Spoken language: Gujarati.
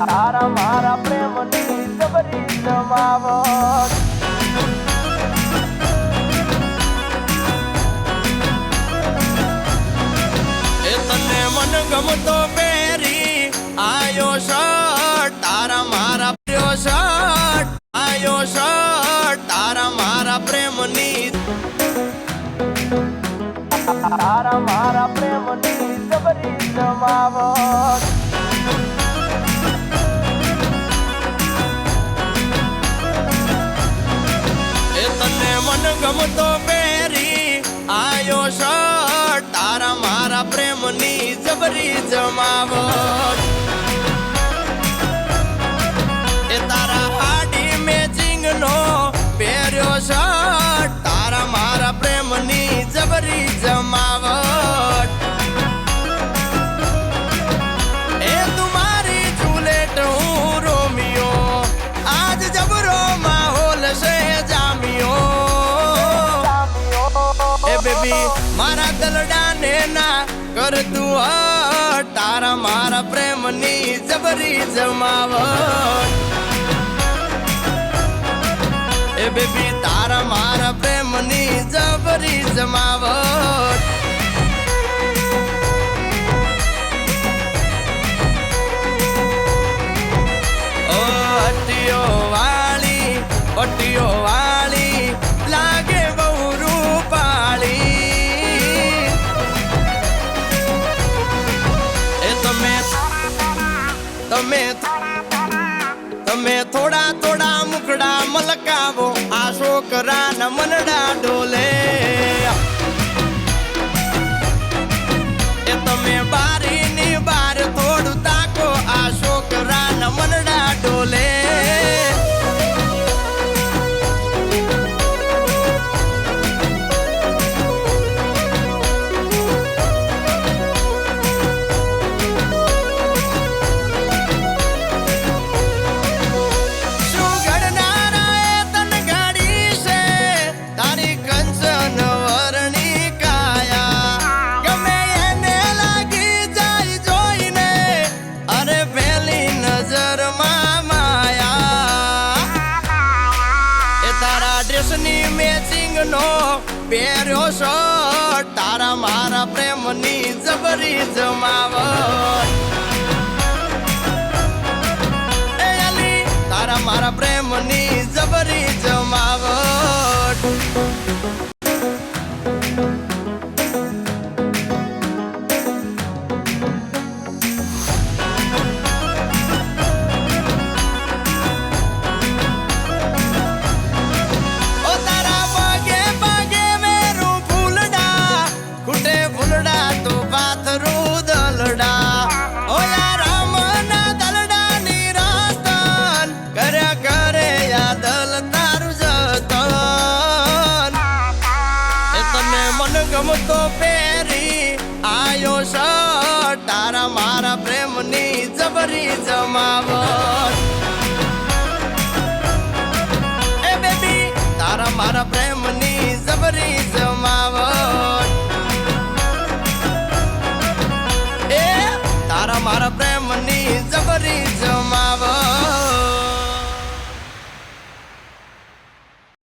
તારા મારા પ્રેમની જબરી જમાવટ એ તને મન ગમતો પહેરી આયો શર્ટ તારા મારા પ્રિય શર્ટ આયો શર્ટ તારા મારા પ્રેમની તારા મારા પ્રેમની જબરી જમાવટ તને મન ગમતો પહેરી આયો શર્ટ તારા મારા પ્રેમની જબરી જમાવટ એ તારા હાડી મેચિંગ નો પહેર્યો શર્ટ તારા મારા પ્રેમની જબરી જમાવટ એ તુમારી જુલેટ હું રોમિયો આજ જબરો માહોલ છે બેબી મારા દલડાને ના કર તું હટ તારા મારા પ્રેમની જબરી જમાવટ એ બેબી તારા મારા પ્રેમની જબરી જમાવટ ઓ હટીઓ વાળી પટીઓ વાળી લાગે બહુ તમે થોડા થોડા મુખડા મલકાવો આ છોકરાના મનડા ડોલે એ તમે બારીની બાર થોડું તાકો આ છોકરાના મનડા ડોલે મેચિંગ નો પહેર્યો શર્ટ તારા મારા પ્રેમની જબરી જમાવટ એ અલી તારા મારા પ્રેમની જબરી જમાવટ ગમતો પહેરી આયો શર્ટ તારા મારા પ્રેમની જબરી જમાવટ એ બેબી તારા મારા પ્રેમની